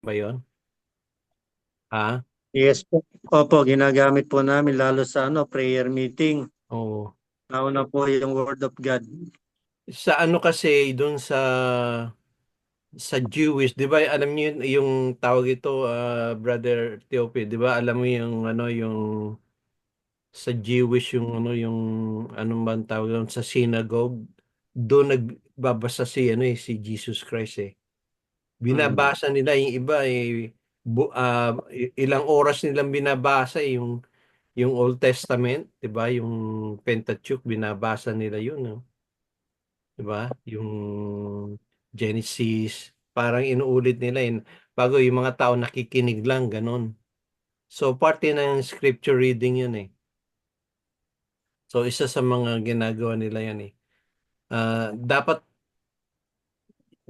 pa yon? Ha? Yes po. Opo, ginagamit po namin lalo sa prayer meeting. Oo. Nauna po yung Word of God. Sa ano kasi, doon sa Jewish, 'di ba? Alam niyo yung tawag ito, Brother Teope, 'di ba? Alam mo yung ano yung sa Jewish yung anong bang tawag doon sa synagogue, doon nagbabasa si Jesus Christ eh. Mm. Binabasa nila yung iba ilang oras nilang binabasa yung Old Testament, 'di ba? Yung Pentateuch binabasa nila yun, no? 'Di ba? Yung Genesis, parang inuulit nila yun bago yung mga tao nakikinig lang ganun. So parte ng scripture reading yun eh. So isa sa mga ginagawa nila yan eh. Dapat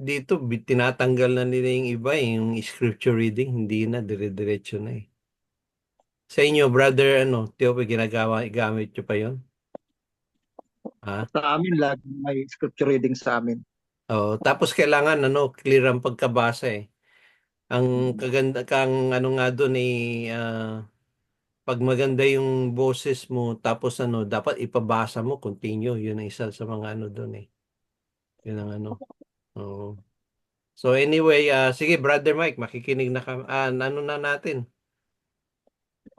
dito tinatanggal na nila yung iba yung scripture reading, hindi na dire-diretso na eh. Sa inyo, brother, Teo, gamit nyo pa yon? Ha? Sa amin, lagi may scripture reading sa amin. Oh, tapos kailangan clear ang pagkabasa eh. Ang Mm. kaganda kang nga doon eh, pag maganda yung boses mo tapos dapat ipabasa mo continue. Yun ang isa sa mga doon eh. Yun ang Oo. So anyway, sige Brother Mike, makikinig na kami. Na natin.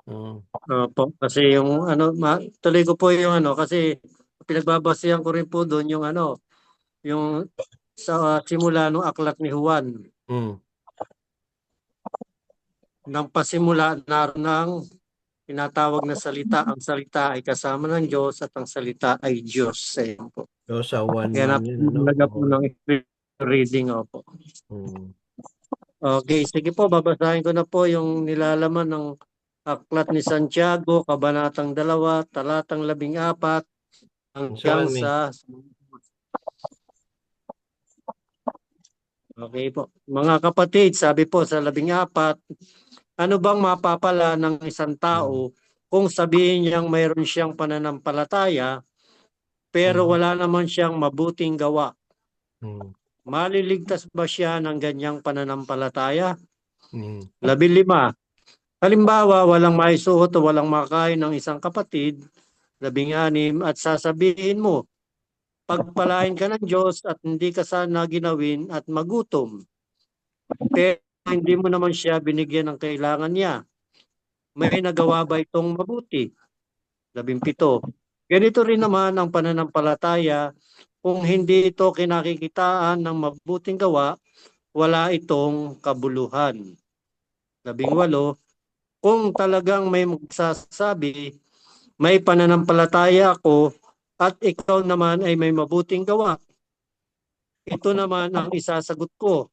Oo. Opo, kasi yung tuloy ko po yung kasi pinagbabasehan ko rin po doon yung yung sa simula ng aklat ni Juan. Mm. Nang pasimula ng tinatawag na salita, ang salita ay kasama ng Diyos at ang salita ay Diyos. Ayan po. So sa one Kaya man yun, napakalaga po Oo. ng reading. Opo. Mm. Okay, sige po, babasahin ko na po yung nilalaman ng Aklat ni Santiago, Kabanatang 2, Talatang 14 hanggang Saan sa... Okay po. Mga kapatid, sabi po sa 14, ano bang mapapala ng isang Mm. tao kung sabihin niyang mayroon siyang pananampalataya pero Mm. wala naman siyang mabuting gawa? Mm. Maliligtas ba siya ng ganyang pananampalataya? Mm. 15. Halimbawa, walang maisuot o walang makain ng isang kapatid. 16. At sasabihin mo, pagpalain ka ng Diyos at hindi ka sana ginawin at magutom. Pero hindi mo naman siya binigyan ng kailangan niya. May nagawa ba itong mabuti? 17. Ganito rin naman ang pananampalataya. Kung hindi ito kinakikitaan ng mabuting gawa, wala itong kabuluhan. 18. Kung talagang may magsasabi, may pananampalataya ako at ikaw naman ay may mabuting gawa, ito naman ang isasagot ko.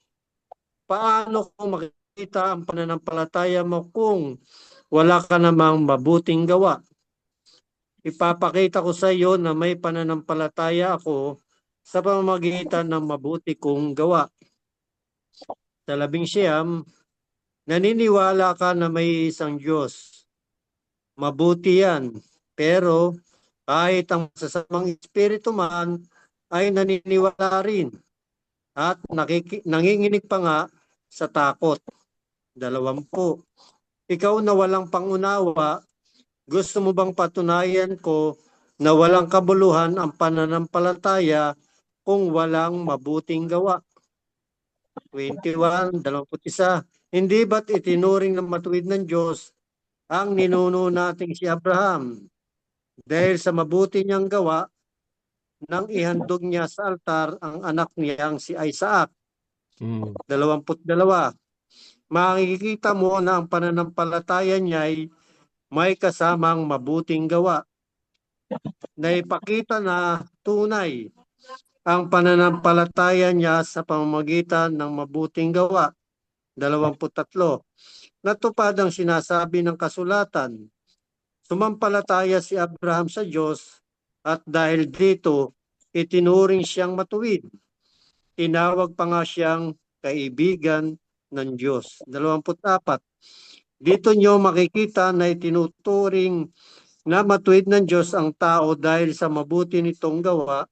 Paano ko makikita ang pananampalataya mo kung wala ka namang mabuting gawa? Ipapakita ko sa iyo na may pananampalataya ako sa pamamagitan ng mabuti kong gawa. Sa 19, naniniwala ka na may isang Diyos. Mabuti yan. Pero kahit ang masasamang espiritu man ay naniniwala rin at nanginginig pa nga sa takot. 20. Ikaw na walang pangunawa, gusto mo bang patunayan ko na walang kabuluhan ang pananampalataya kung walang mabuting gawa? 21, 21. Hindi ba't itinuring ng matuwid ng Diyos ang ninuno nating si Abraham dahil sa mabuti niyang gawa nang ihandog niya sa altar ang anak niyang si Isaac? Mm. 22. Makikita mo na ang pananampalataya niya ay may kasamang mabuting gawa na ipakita na tunay ang pananampalataya niya sa pamamagitan ng mabuting gawa. 23. Natupad ang sinasabi ng kasulatan. Sumampalataya si Abraham sa Diyos at dahil dito itinuring siyang matuwid. Tinawag pa nga siyang kaibigan ng Diyos. 24. Dito nyo makikita na itinuturing na matuwid ng Diyos ang tao dahil sa mabuti nitong gawa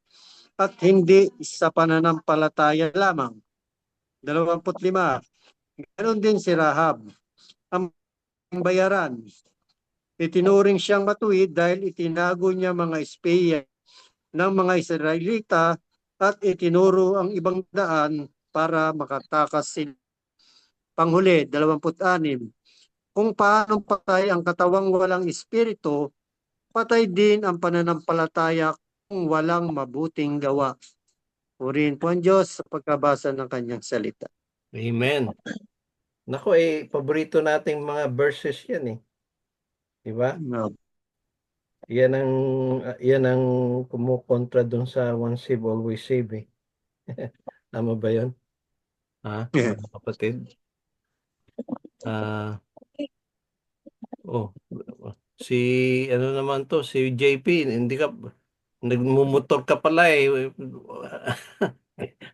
at hindi sa pananampalataya lamang. 25. Ganon din si Rahab. Ang bayaran, itinuring siyang matuwid dahil itinago niya mga espeya ng mga Israelita at itinuro ang ibang daan para makatakas sila. Panghuli, 26. Kung paano patay ang katawang walang espiritu, patay din ang pananampalataya kung walang mabuting gawa. Purihin po ang Diyos sa pagkabasa ng kanyang salita. Amen. Nako paborito nating mga verses yan Di ba? No. Yan ang kumukontra dun sa once save, always save Tama ba yun? Ha? Mga kapatid? Ah, oh, si ano naman to, si JP, hindi ka nagmumotor ka pala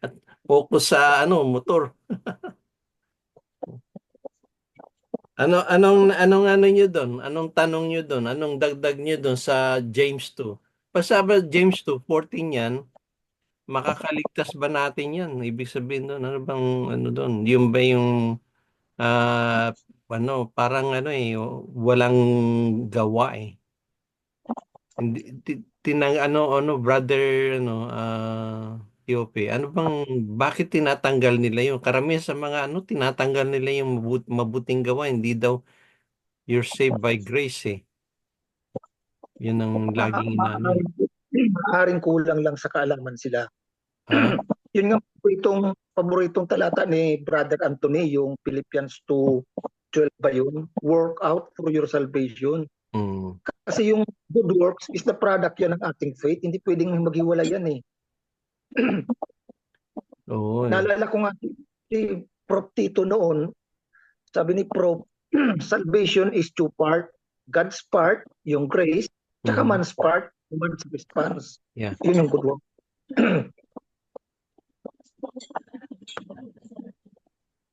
At focus sa motor. Anong niyo doon? Anong tanong niyo doon? Anong dagdag niyo doon sa James 2? Pasabi James 2:14 yan, makakaligtas ba natin yan? Ibig sabihin doon, ano bang doon? Yung ba yung ah, parang walang gawa Hindi tinang brother Tiope. Bakit tinatanggal nila yung karamihan sa mga tinatanggal nila yung mabuting gawa, hindi daw you're saved by grace Yun ang laging Maaaring, maaaring kulang lang sa kaalaman sila. Ha? Yun nga po itong paboritong talata ni Brother Anthony, yung Philippians 2:12 ba yun? Work out for your salvation. Mm. Kasi yung good works is the product yan ng ating faith. Hindi pwedeng maghiwalay yan Oo Naalala ko nga si Prof. Tito noon, sabi ni Prof, salvation is two part. God's part, yung grace, tsaka Mhm. man's part, man's response. Yeah. Yun yung good work.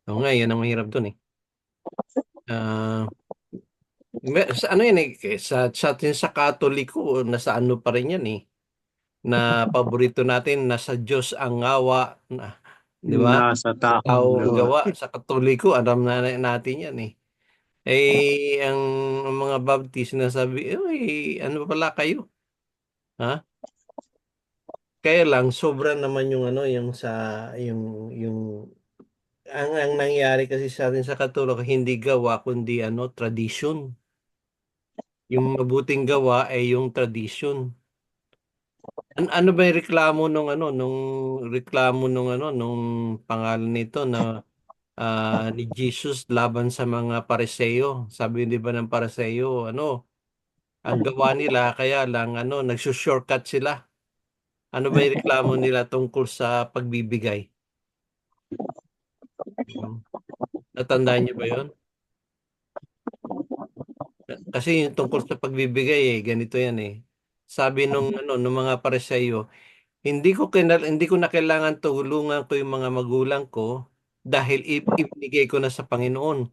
Oo nga, yan ang mahirap dun Ah, sa sa atin sa Katoliko, nasa pa rin yan na paborito natin, nasa Diyos ang ngawa, di ba? Nasa taong Tao ang gawa. gawa. Sa Katoliko, alam na natin yan ang mga Baptist sinasabi, ano pala kayo? Ha? Kaya lang, sobra naman yung yung yung ang nangyari kasi sa atin sa Katoliko, hindi gawa kundi tradition. Yung mabuting gawa ay yung tradition. Ano ba yung reklamo nung pangalan nito na ni Jesus laban sa mga Pariseo? Sabi, di ba, ng Pariseo, ang gawa nila kaya lang nagsushortcut sila. Ano ba yung reklamo nila tungkol sa pagbibigay? Hmm. Natandaan niyo ba 'yon? Kasi yung tungkol sa pagbibigay ganito yan Sabi nung mga Pariseo, hindi ko na kailangan tulungan ko yung mga magulang ko dahil ibinigay ko na sa Panginoon.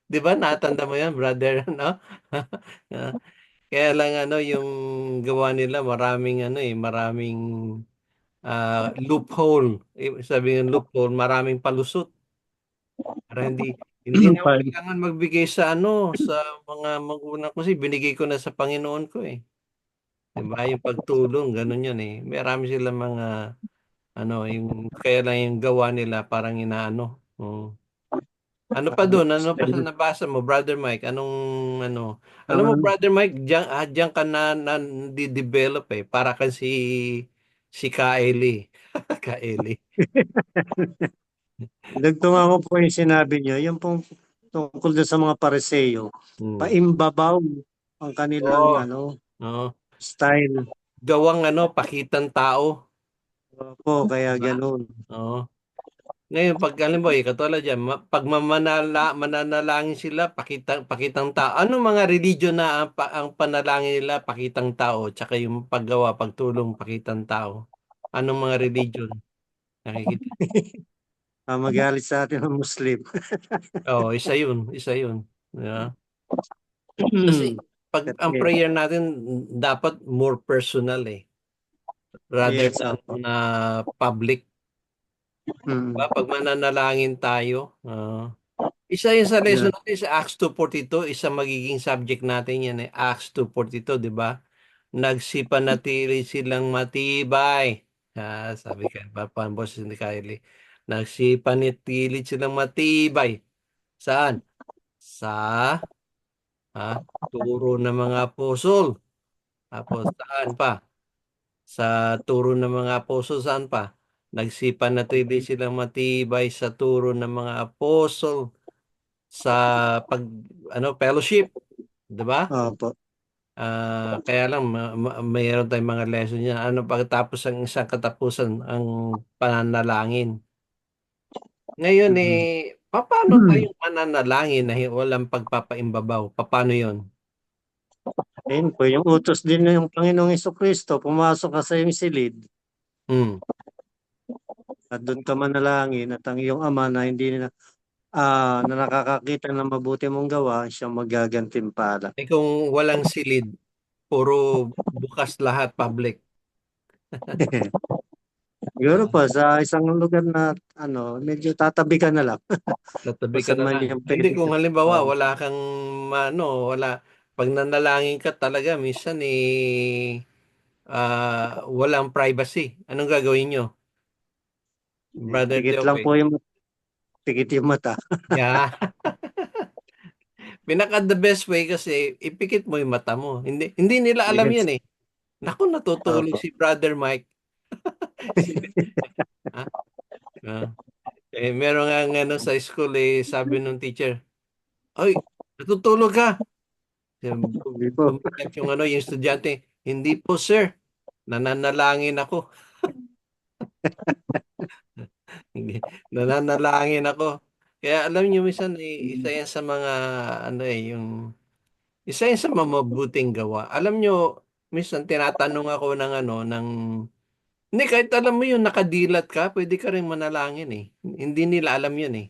'Di ba? Natanda mo 'yan, brother, no? Ah, Kaya lang yung gawa nila maraming maraming loophole. Sabi ng loophole, maraming palusot. Para hindi na ako kailangan magbigay sa mga magulang ko kasi binigay ko na sa Panginoon ko 'Di ba? Yung pagtulong ganun yun Marami silang mga yung kaya lang yung gawa nila parang inaano. Ano pa doon? Ano pa sa nabasa mo, Brother Mike? Alam mo, Brother Mike, diyan ka na di-develop para kang si Kaeli. Kaeli. Dagtungan ko po yung sinabi niyo, yung pong tungkol doon sa mga pariseo, Hmm. paimbabaw ang kanilang Oo. Oo. style. Gawang pakitang tao. Po, kaya Diba? ganoon. Oo. Ngayon, pag halimbawa, katulad dyan, pag mananalangin sila, pakitang tao. Anong mga religion na ang panalangin nila, pakitang tao, tsaka yung paggawa, pagtulong, pakitang tao? Anong mga religion? Nakikita. Magalit sa atin ang Muslim. Oo, isa yun. Diba? Kasi, pag ang Kasi, prayer natin, dapat more personal rather yes, than opo. public. Mm. Pag mananalangin tayo, Isa yun sa lesson Yeah. natin sa Acts 2:42, isa magiging subject natin yan Acts 2:42, di ba? Nagsipanatili silang matibay. Sabi ka, papambos ni Kylie. Nagsipanatili silang matibay. Saan? Sa turo ng mga apostol. Tapos saan pa? Sa turo ng mga apostol, saan pa? Nagsipanatili silang matibay sa turo ng mga apostol sa pag fellowship, 'di ba? Opo. Kaya lang mayroon tayong mga lesson niya. Pagkatapos ang isang katapusan ang pananalangin. Ngayon Mm. paano tayong mananalangin na walang pagpapaimbabaw? Paano 'yon? Ayun po, yung utos din ng Panginoong Kristo, pumasok ka sa iyong silid Hmm. at doon ka manalangin at ang iyong ama na hindi na nakakakita ng mabuti mong gawa, siyang magagantimpala. Kung walang silid, puro bukas lahat public. Siguro po sa isang lugar na medyo tatabi ka na lang Tatabi kung ka saan na man lang. yung Hindi pwede ka. kung halimbawa Oo. wala kang wala pag nanalangin ka talaga minsan walang privacy. Anong gagawin nyo, Brother Pikit lang po Teope? pikit yung mata. Yeah. Pinaka the best way kasi ipikit mo yung mata mo. Hindi nila alam Yes. yan eh. Naku, natutulog Opo. si Brother Mike. Si- ah, ah. Meron nga sa school sabi nung teacher, "Oy, natutulog ka." Hindi po. Tumikat yung estudyante, "Hindi po, sir. Nananalangin ako." Hindi, nananalangin ako. Kaya alam niyo minsan isa yan sa mga yung isa yan sa mabuting gawa. Alam niyo, minsan tinatanong ako ng hindi, kahit alam mo yung nakadilat ka, pwede ka rin manalangin eh. Hindi nila alam yun eh.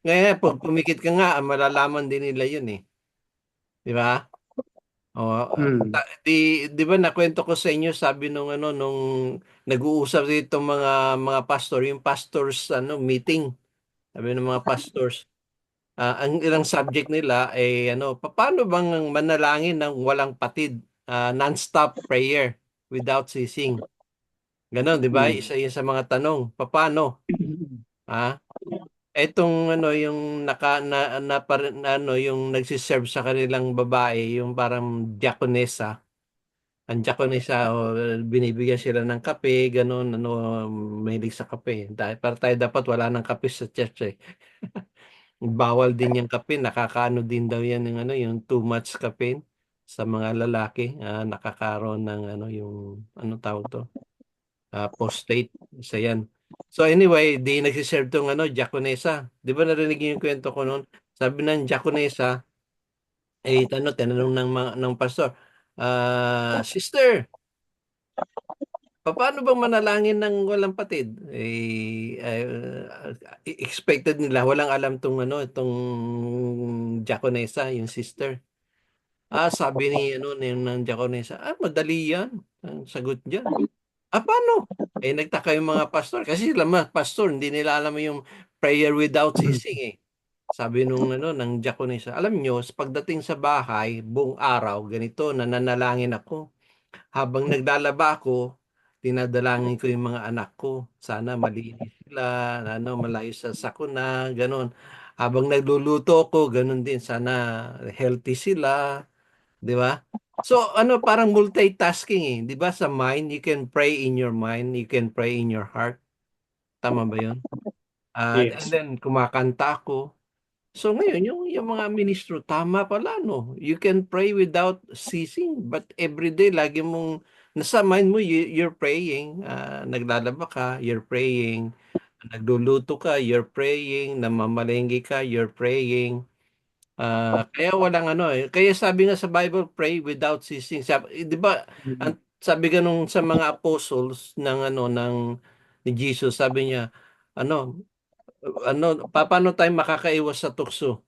Ngayon, pag pumikit ka nga, malalaman din nila yun eh. Di ba? Oh, Mm. di ba nakwento ko sa inyo, sabi nung nag-uusap dito mga pastor, yung pastors meeting. Sabi ng mga pastors, ang ilang subject nila ay paano bang manalangin ng walang patid, non-stop prayer without ceasing. Ganon, di ba? Mm. Isa yun sa mga tanong. Paano? Ha? Etong yung yung nagsiserve sa kanilang babae, yung parang diakonesa. Ang diakonesa, binibigyan sila ng kape, ganon, mahilig sa kape. Dahil para tayo dapat wala ng kape sa church eh. Bawal din yung kape, nakakaano din daw yan ng yung too much caffeine sa mga lalaki, nakakaroon ng yung tawag to, prostate, isa yan. So anyway, di nagsiserve tong diakonesa. Di ba narinig niyo yung kwento ko noon? Sabi ng diakonesa, tinanong ng pastor, "Sister, paano bang manalangin ng walang patid?" Expected nila, walang alam itong diakonesa, yung sister. Sabi ng diakonesa, madali yan. Ang sagot diyan. Paano? Nagtaka yung mga pastor. Kasi sila mga pastor, hindi nila alam yung prayer without ceasing eh. Sabi ng diakonesa, alam nyo, pagdating sa bahay, buong araw, ganito, nananalangin ako. Habang naglalaba ako, dinadalangin ko yung mga anak ko. Sana malinis sila, malayo sa sakuna, ganun. Habang nagluluto ko, ganun din. Sana healthy sila, di ba? So, parang multitasking eh. Di ba sa mind, you can pray in your mind, you can pray in your heart. Tama ba yun? And Yes. then, kumakanta ako. So ngayon, yung mga ministro, tama pala, no? You can pray without ceasing, but every day, lagi mong, nasa mind mo, you're praying, naglalaba ka, you're praying, nagluluto ka, you're praying, namamalengke ka, you're praying. Kaya walang kaya sabi nga sa Bible, pray without ceasing. Di ba, sabi ganun sa mga apostles ni Jesus, sabi niya, ano, paano tayo makakaiwas sa tukso?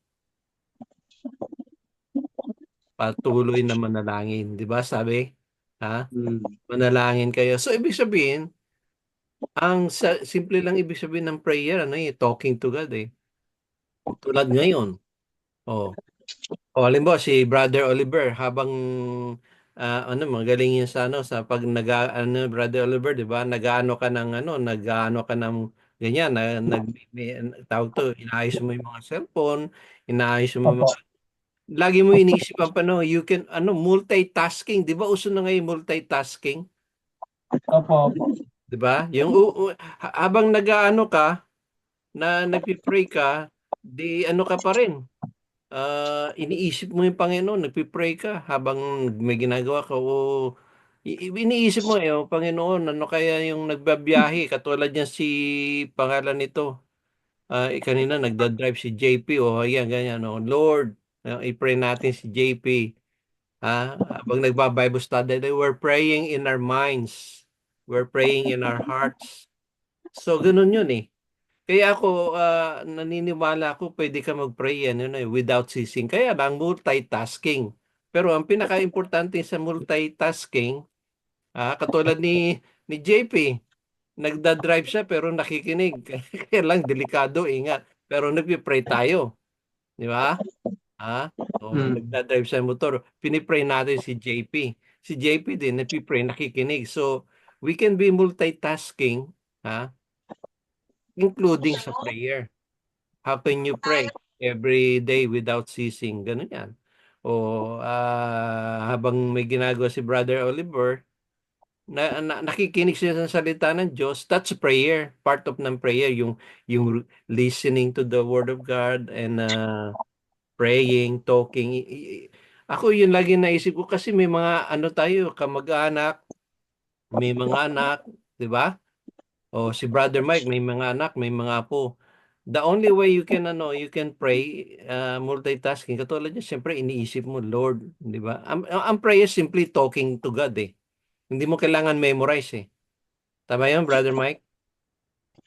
Patuloy na manalangin, 'di ba? Sabi, ha? Mm. Manalangin kayo. So ibig sabihin, simple lang ibig sabihin ng prayer, talking to God eh. Tulad ngayon. Oh. O halimbawa si Brother Oliver habang magaling yun sa sa pag Brother Oliver, 'di ba? Nag-aano ka ng ganyan na tawag to, inaayos mo yung mga cellphone, inaayos mo yung Opo. lagi mo iniisip ang you can multitasking, 'di ba? Uso na ngayon multitasking, Opo. 'di ba? Habang nag-aano ka na nagpi-pray ka, di ano ka pa rin. Iniisip mo yung Panginoon, nagpi-pray ka habang may ginagawa ka o iniisip mo oh Panginoon, ano kaya yung nagbabiyahe katulad niyan si pangalan nito. Kanina nagda-drive si JP o ayan ganyan Lord, i-pray natin si JP. Habang nagba-Bible study, we're praying in our minds. We're praying in our hearts. So ganun yun eh. Kaya ako, naniniwala ako pwede ka mag-pray without ceasing. Kaya lang multitasking. Pero ang pinaka-importante sa multitasking, katulad ni JP, nagda-drive siya pero nakikinig. Kaya lang delikado, ingat. Pero nagpi-pray tayo, di ba? O nagda-drive sa motor, pinipray natin si JP. Si JP din nagpi-pray, nakikinig. So we can be multitasking, including sa prayer. How can you pray every day without ceasing? Ganun yan. O habang may ginagawa si Brother Oliver, nakikinig siya sa salita ng Diyos, that's prayer. Part of ng prayer, yung listening to the Word of God and praying, talking. Ako yun lagi naisip ko kasi may mga tayo, kamag-anak, may mga anak, di ba? O si Brother Mike, may mga anak, may mga apo. The only way you can pray, multitasking, katulad niya, siyempre iniisip mo, Lord, di ba? Ang prayer is simply talking to God eh. Hindi mo kailangan memorize eh. Tama yun, Brother Mike?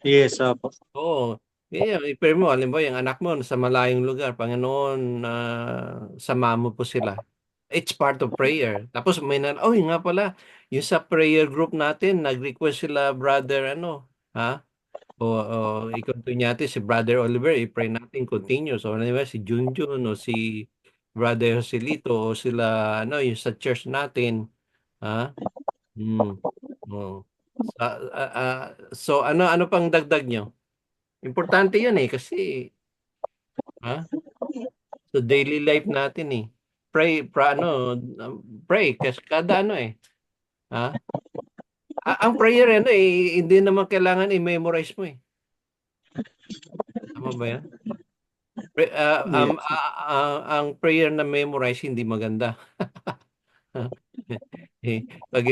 Yes, opo. Oo. I-pray mo, halimbawa, yung anak mo sa malayong lugar, Panginoon, sama mo po sila. It's part of prayer. Tapos yun nga pala, yung sa prayer group natin, nag-request sila, brother, i-continue natin si Brother Oliver, i-pray natin continuous. O diba, si Junjun o si Brother Joselito o sila, yung sa church natin. Ha? Hmm. Oh. So, ano pang dagdag nyo? Importante yun eh, kasi, so daily life natin eh. Pray, kasi kada eh. Ang prayer hindi naman kailangan i-memorize mo eh. Tama ba yan? Ang prayer na memorize hindi maganda. Pag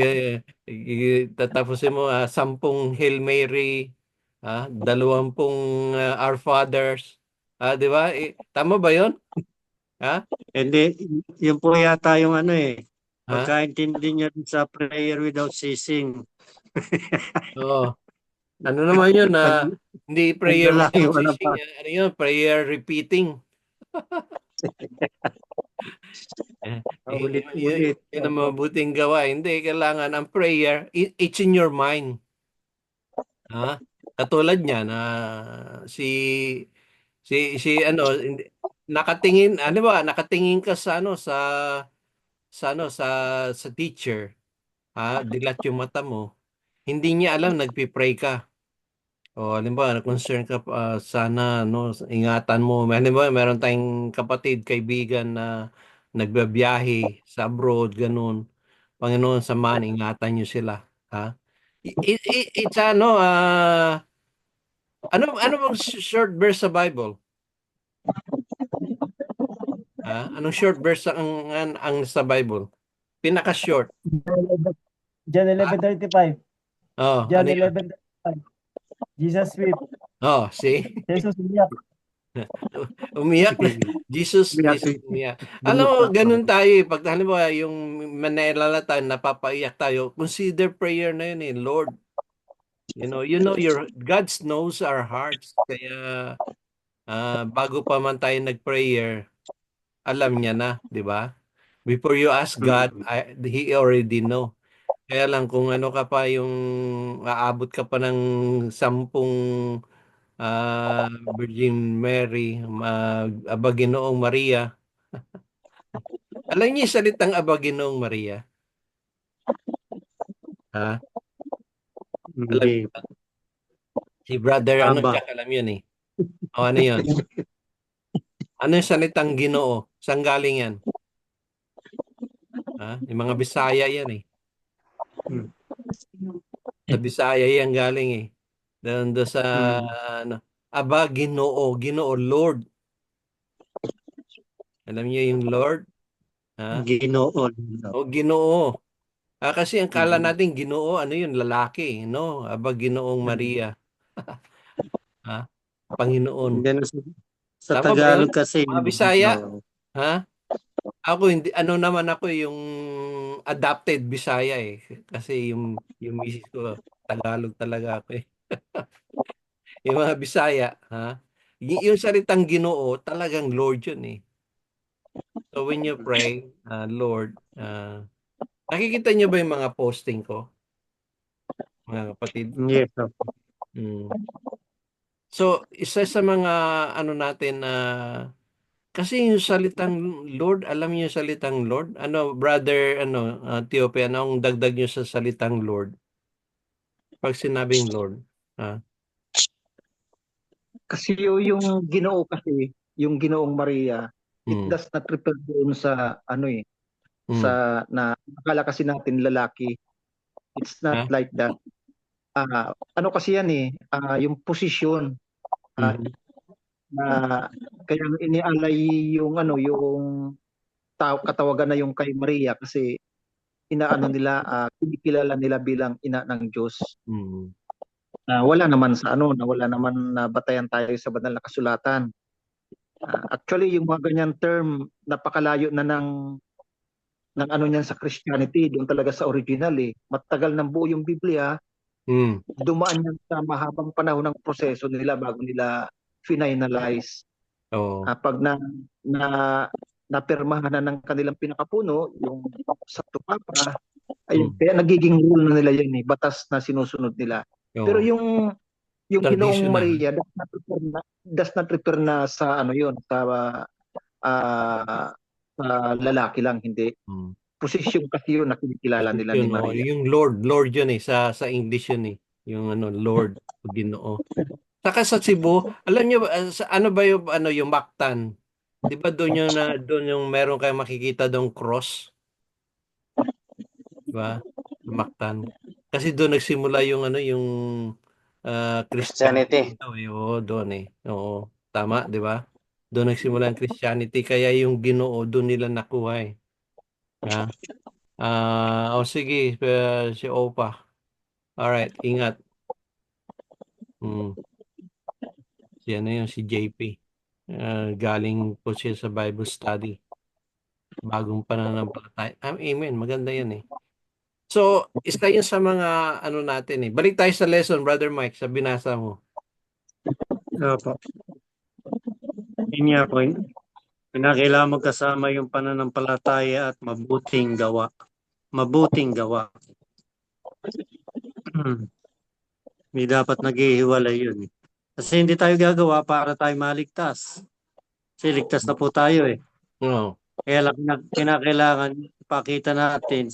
tatapusin mo 10 Hail Mary, 20 Our Fathers, di ba? Tama ba 'yon? Hindi, yun po yata yung Ha? pagkaintindi niya sa prayer without ceasing. Oo. Ano naman 'yun hindi prayer lang without yung ceasing, ano 'yun? Prayer repeating. Ulit-ulit. Yun ang mabuting gawa. Hindi, kailangan ang prayer, it's in your mind. Katulad niya na nakatingin, ano ba, nakatingin ka sa sa teacher, dilat yung mata mo. Hindi niya alam nagpi-pray ka. O halimbawa, concern ka sana ingatan mo. Halimbawa, meron tayong kapatid, kaibigan na nagbabiyahe sa abroad, ganun. Panginoon, samahan, ingatan niyo sila. It's ano bang short verse sa Bible? Anong short verse ang sa Bible? Pinaka-short. John 11:35. Oh, John ano yun? 11:35. Jesus wept. Oh, see? Jesus umiyak. Umiyak na. Jesus is umiyak. Alam mo, ganun tayo eh. Pag halimbawa, yung manalala tayo, napapaiyak tayo, consider prayer na yun eh. Lord, God knows our hearts. Kaya, bago pa man tayo nag-prayer, alam niya na, di ba? Before you ask God, He already know. Kaya lang kung ano ka pa yung aabot ka pa ng 10 Virgin Mary, Aba Ginoong Maria. Alam niyo yung salitang Aba Ginoong Maria? Ha? Alam, Hindi. si brother, Aba. Jack, alam yun eh. O ano yun? Ano yung salitang Ginoo? Saan galing yan? Ha? Yung mga Bisaya yan eh. Mm. Sa Bisaya yan galing eh. Doon sa, Mm. ano, Aba Ginoo, Ginoo, Lord. Alam niyo yung Lord? Ha? Ginoo. O Ginoo. Kasi ang kala Mm. natin Ginoo, ano yun, lalaki, no? Aba Ginoong Maria. Ha? Panginoon. Hindi na sa Tama ba yun? Tagalog kasi, Mga Bisaya? no. Ha? Ako hindi, ano naman ako yung adopted Bisaya eh. Kasi yung misis ko Tagalog talaga ako eh. Yung mga Bisaya, ha? Yung salitang Ginoo, talagang Lord yun eh. So when you pray, Lord, nakikita niyo ba yung mga posting ko, mga kapatid? Yes. Mm. So isa sa mga ano natin na kasi yung salitang Lord, alam niyo yung salitang Lord? Ano, brother, Tiope, anong dagdag niyo sa salitang Lord? Pag sinabing Lord, ha? Kasi yung Ginoo kasi, yung Ginoong Maria, it Mm. does not refer doon sa ano Mm. sa na akala kasi natin lalaki. It's not Ha? like that. Ano kasi yan yung posisyon ah, Mhm. na kaya inialay yung yung katawagan na yung kay Maria kasi inaano nila, kinikilala nila bilang ina ng Diyos. Mm. Wala naman sa na wala naman na batayan tayo sa banal na kasulatan. Actually, yung mga ganyan term, napakalayo na ng ano niyan sa Christianity, doon talaga sa original eh. Matagal ng buo yung Biblia, Mm. dumaan yan sa mahabang panahon ng proseso nila bago nila finalize. Oo. Pag na napirmahan na ng kanilang pinakapuno, yung Santo Papa, ayun, Mm. kaya nagiging rule na nila yan batas na sinusunod nila. Pero Oo. yung Ginoong Traditional. Maria does not refer na sa yun, ah, sa lalaki lang, hindi. Mm. Posisyon kasi yun na kinikilala nila Yun, ni oh, Maria. yung Lord yun eh, sa English yun eh. Yung Lord, o Ginoo. Saka sa Cebu, alam niyo ba, ano ba yung Mactan? 'Di ba doon yung meron kayong makikita doong cross, 'di ba? Mactan. Kasi doon nagsimula yung yung Christianity Christianity. daw eh. Oo, doon eh. Oo, tama, 'di ba? Doon nagsimula ang Christianity kaya yung Ginoo doon nila nakuha eh. Ha? Sige, si Opa. Alright, ingat. Mm. Si JP. Galing po siya sa Bible study. Bagong pananampalataya. Amen. Maganda yan eh. So, isa yun sa mga ano natin eh. Balik tayo sa lesson, Brother Mike, sa binasa mo. Opo. Yun nga po, kinakailangan magkasama yung pananampalataya at mabuting gawa. Mabuting gawa. Hindi dapat naghihiwalay yun. Kasi hindi tayo gagawa para tayo maligtas. Kasi ligtas na po tayo eh. No. Kaya lang kinakailangan ipakita natin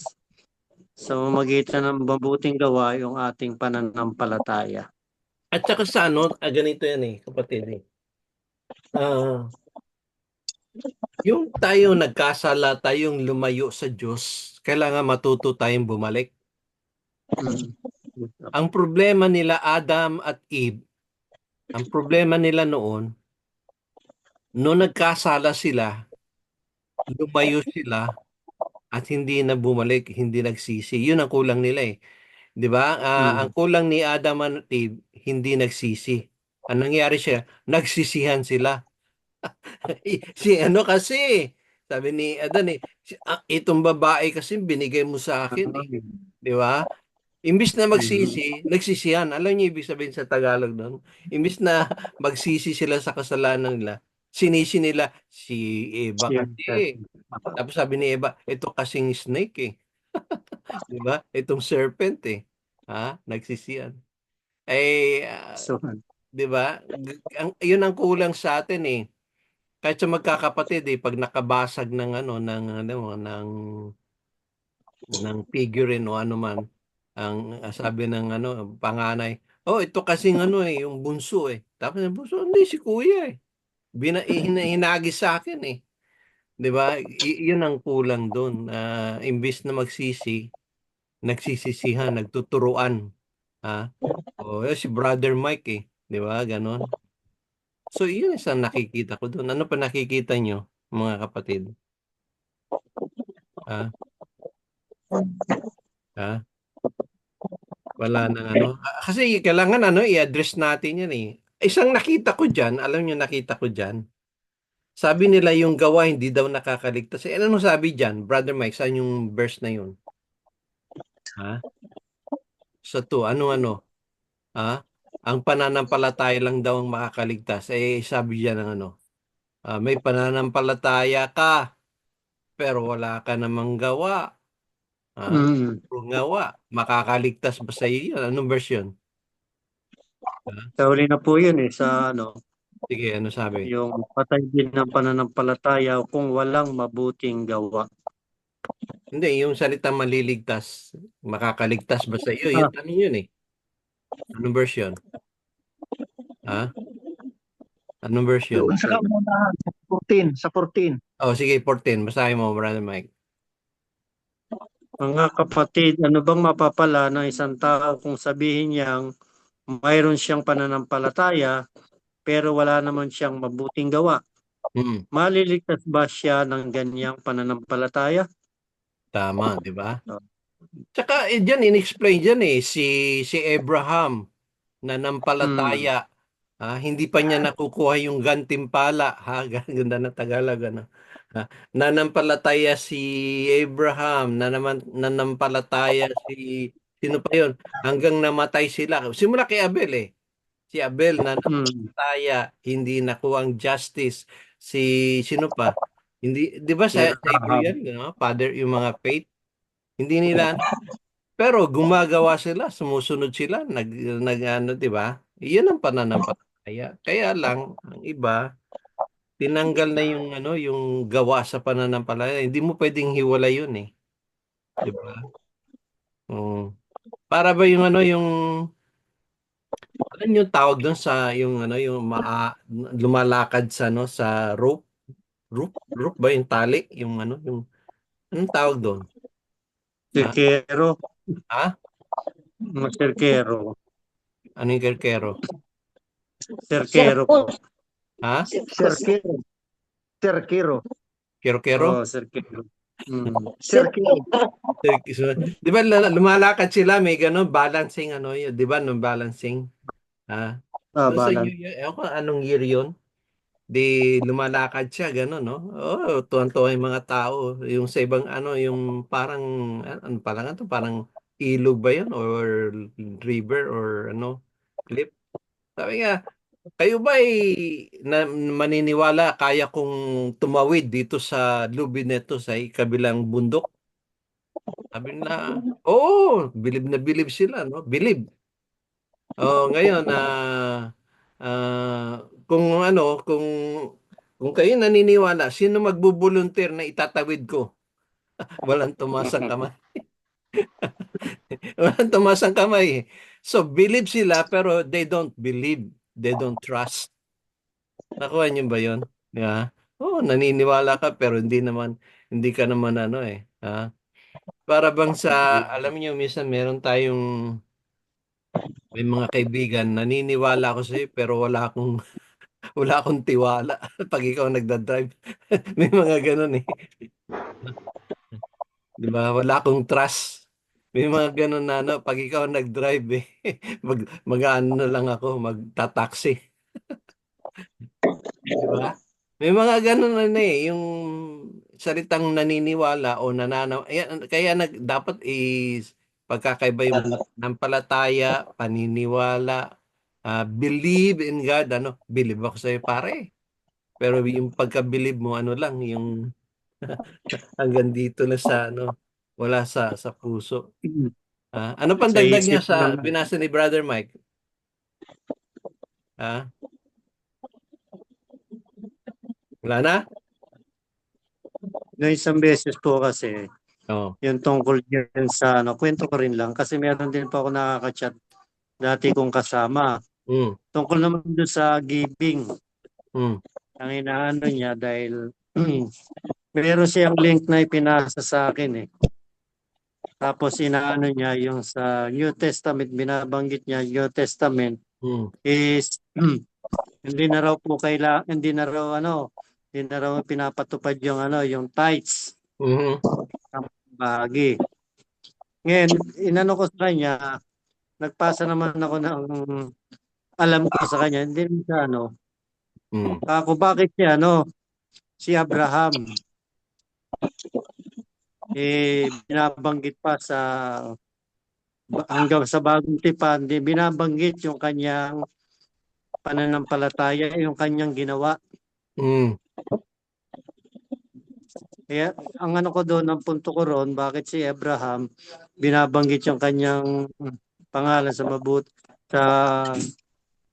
sa pamamagitan ng mabuting gawa yung ating pananampalataya. At saka sa ganito yan eh, kapatid eh. Ah, yung tayo nagkasala, tayong lumayo sa Diyos, kailangan matuto tayong bumalik. Ang problema nila Adam at Eve, ang problema nila noon nagkasala sila, lumayo sila, at hindi na bumalik, hindi nagsisi. Yun ang kulang nila eh. 'Di ba? Ang kulang ni Adam at Eve, hindi nagsisi. Ang nangyari siya, nagsisihan sila. Si kasi, sabi ni Adan eh, itong babae kasi binigay mo sa akin eh. 'Di ba? Imbis na magsisi, nagsisihan. Alam niyo ibig sabihin sa Tagalog doon? Imbis na magsisi sila sa kasalanan nila, sinisi nila si Eva kasi. Tapos sabi ni Eva, ito kasing snake eh. 'Di ba? Itong serpent eh. Ha? Nagsisihan. Eh, So, 'di ba? Yun ang kulang sa atin eh. Kahit sa magkakapatid eh, pag nakabasag ng figurine o ano man, ang sabi ng panganay, oh, ito kasing yung bunso eh. Tapos yung bunso, hindi si kuya eh. Hinagis sa akin eh. 'Di ba? Yun ang kulang doon. Imbis na nagsisisihan, nagtuturuan. Ha? Si Brother Mike eh. 'Di ba? Ganon. So, yun isang nakikita ko doon. Ano pa nakikita nyo, mga kapatid? Ha? Ha? Wala nang Kasi kailangan i-address natin yan eh. Isang nakita ko dyan, alam nyo nakita ko dyan, sabi nila yung gawa hindi daw nakakaligtas. Ano sabi dyan, Brother Mike, saan yung verse na yun? Ha? Sa to, ano? Ha? Ang pananampalataya lang daw ang makakaligtas. Sabi dyan ng may pananampalataya ka, pero wala ka namang gawa. Ha? Mm. Kung gawa, makakaligtas ba sa iyo yun? Anong version? Ha? Sa huli na po yun sa Sige, ano sabi? yung patay din ng pananampalataya kung walang mabuting gawa. Hindi, yung salita maliligtas, makakaligtas ba sa iyo? Ah, Yun, yun eh. Anong version? Ha? Anong version? Doon sa kamunahan, sa 14, sa 14. Sige, 14. Basahin mo, Brother Mike. mga kapatid, ano bang mapapala ng isang tao kung sabihin niyang mayroon siyang pananampalataya pero wala naman siyang mabuting gawa? Hmm, Maliligtas ba siya ng ganyang pananampalataya? tama, di ba? Ah, Tsaka, dyan, in-explain dyan eh, si Abraham, Mm. nanampalataya, hindi pa niya nakukuha yung gantimpala, ganda na Tagalog, nanampalataya si Abraham, nanampalataya sino pa yun, hanggang namatay sila. Simula kay Abel eh. Si Abel Mm. nanampalataya, hindi nakuha ang justice. Sino pa? Hindi, di ba Si sa Hebrew Rahab. yan, Father, yung mga faith, hindi nila pero gumagawa sila, sumusunod sila, di ba? Iyon ang pananampalataya. Kaya lang, ang iba, tinanggal na yung yung gawa sa pananampalataya. Hindi mo pwedeng hiwalay yun eh. Di ba? Oo. Para ba yung alam yung tawag doon sa yung yung lumalakad sa sa rope? Rope ba yung tali? Yung anong tawag doon? Ha? Sirkero. Ha? Mga sirkero. Ano yung kerkero? Sirkero po. Ha? Serkiro. Serkiro. Kero-kero? Oh, sirkero. Mm. Serkiro. Di ba lumalakad sila, may gano'n, balancing, yun, di ba, no balancing? Ha? Doon sa Balan. New Year, ewan ko anong year yun, di lumalakad siya, gano'n, no? Tuwan-tuwa yung mga tao. Yung sa ibang, yung parang, ano pala nga to, parang ilog ba yun? Or river, or cliff? Sabi nga, kayo ba maniniwala, kaya kong tumawid dito sa lubid nito sa kabilang bundok? Sabi nila, oo, bilib na bilib sila, no? Bilib. Ngayon, kung kung kayo naniniwala, sino magbo-volunteer na itatawid ko? Walang tumasang kamay. Walang tumasang kamay. So, believe sila, pero they don't believe. They don't trust. Nakuha niyo ba yun? Di ba? Oo, naniniwala ka, pero hindi ka naman Para bang alam niyo, minsan meron may mga kaibigan, naniniwala ako sa'yo, pero wala akong tiwala pag ikaw nagdadrive. May mga ganun eh. Di ba? Wala akong trust. May mga ganun na pag ikaw nag-drive eh, mag-ano na lang ako, magta-taxi. Di ba? May mga ganun yung salitang naniniwala o kaya dapat pagkakaiba yung palataya, paniniwala, believe in God, believe ako sa'yo pare. Pero yung pagka-believe mo, lang, yung hanggang dito na sa wala sa puso. Ano pang Sa dagdag niya isip sa lang. binasa ni Brother Mike? Ha? Wala na? No, isang beses po kasi, Oo. yung tungkol dyan sa, kwento ko rin lang, kasi meron din po ako nakaka-chat dati kong kasama. Mm. Tungkol naman doon sa giving, Mm. ang inaano niya dahil meron siyang link na ipinasa sa akin eh. Tapos inaano niya yung sa New Testament, binabanggit niya New Testament Mm. is hindi na raw hindi na raw pinapatupad yung yung tithes Mhm. ng bahagi. Ngayon, inano ko sa kanya, nagpasa naman ako ng alam ko sa kanya, hindi naman siya Mm. ako bakit siya si Abraham binabanggit pa sa hanggang sa bagong tipan, di binabanggit yung kanyang pananampalataya, yung kanyang ginawa. Mm. Kaya ang ko doon, ang punto ko roon, bakit si Abraham binabanggit yung kanyang pangalan sa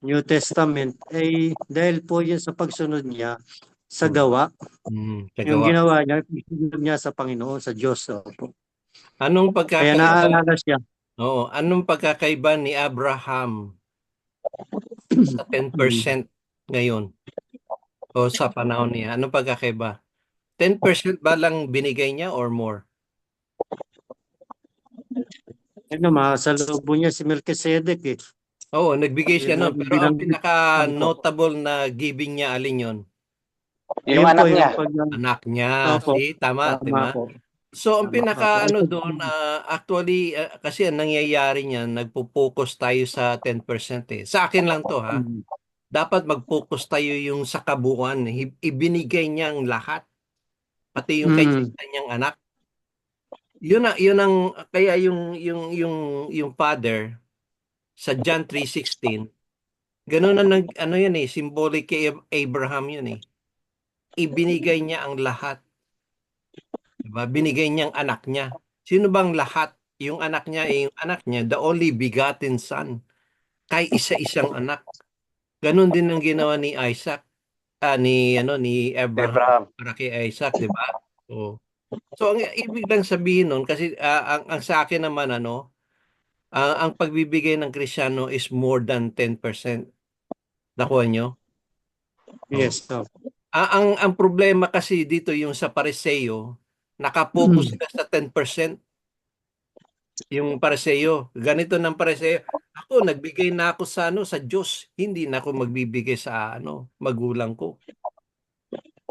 New Testament ay dahil po yun sa pagsunod niya sa gawa. Mm. Yung Kagawa. ginawa niya, pagsunod niya sa Panginoon, sa Diyos. Opo. Anong Kaya pagkakaiba? naaalala siya. Oo, anong pagkakaiba ni Abraham sa 10% ngayon o sa panahon niya? Anong pagkakaiba? 10% ba lang binigay niya or more? Masalubong niya si Melchizedek eh. Oo, nagbigay siya Yun nun. ang Pero ang binanggit. pinaka-notable na giving niya, alin yun? Yung Yun po anak niya. yung pag Anak niya. Opo, See, tama, tama tima. po. So, ang Tama. Opo. pinaka doon, actually, kasi ang nangyayari niyan, nagpo-focus tayo sa 10% eh. Sa akin lang to ha. Mm. Dapat mag-focus tayo yung sa kabuuan. Ibinigay niya ang lahat. Pati yung Mm. kanyang anak. Yun ang kaya yung father sa John 3:16, ganun na ano yan eh, symbolic kay Abraham yun eh. Ibinigay niya ang lahat. Diba? Binigay niyang anak niya. Sino bang lahat? Yung anak niya, yung anak niya, the only begotten son. Kay isa-isang anak. Ganun din ang ginawa ni Isaac, ni Abraham Abraham. para kay Isaac, di ba? So ang ibig lang sabihin nun, kasi ang sa akin naman ang pagbibigay ng Kristiyano is more than 10%. Nakuha nyo? Oh. Yes. Opo. Ang problema kasi dito yung sa Pariseo, nakapokus sila sa 10%. Yung Pariseo, ganito ng Pariseo, ako nagbigay na ako sa Diyos, hindi na ako magbibigay sa magulang ko.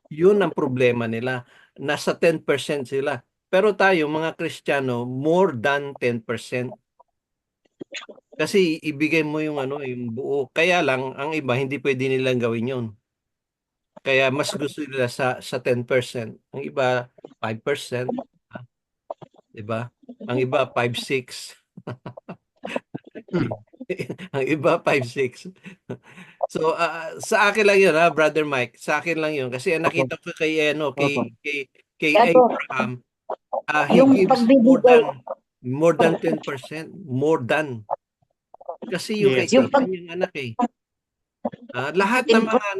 Yun ang problema nila. Nasa 10% sila. Pero tayo mga Kristiyano, more than 10%. Kasi ibigay mo yung buo. Kaya lang ang iba hindi pwede nilang gawin 'yon. Kaya mas gusto nila sa 10%. Ang iba 5%, 'di ba? Ang iba 5-6. Ang iba 5-6. So sa akin lang 'yun Brother Mike. Sa akin lang 'yun kasi Opo. nakita ko kay Opo. kay Ito, Abraham, he yung gives pagbibigay, more than 10%, more than. Kasi yung kay Yes. yung Opo. pag, kanyang anak eh. Lahat ng mga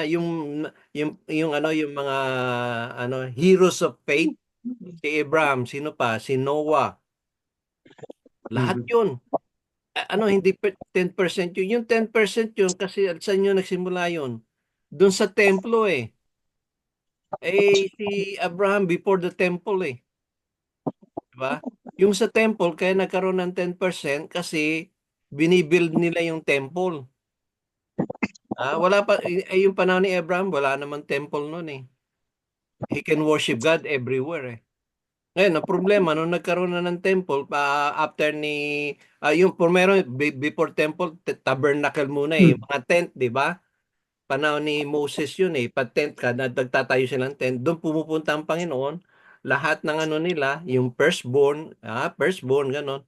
yung mga heroes of faith, si Abraham, sino pa? Si Noah. Lahat Mm. 'yun. Hindi 10% yun. Yung 10% yun kasi saan yun nagsimula yun? Doon sa templo eh. Si Abraham before the temple eh. Diba? Yung sa temple, kaya nagkaroon ng 10% kasi binibuild nila yung temple. Wala pa, yung panahon ni Abraham, wala namang temple noon eh. He can worship God everywhere eh. Ngayon, ang problema, nung nagkaroon na ng temple, after yung meron, before temple, tabernacle muna eh, mga tent, di ba? Panahon ni Moses yun eh, pa-tent ka, nagtatayo silang tent, doon pumupunta ang Panginoon, lahat ng nila, yung firstborn, ganon.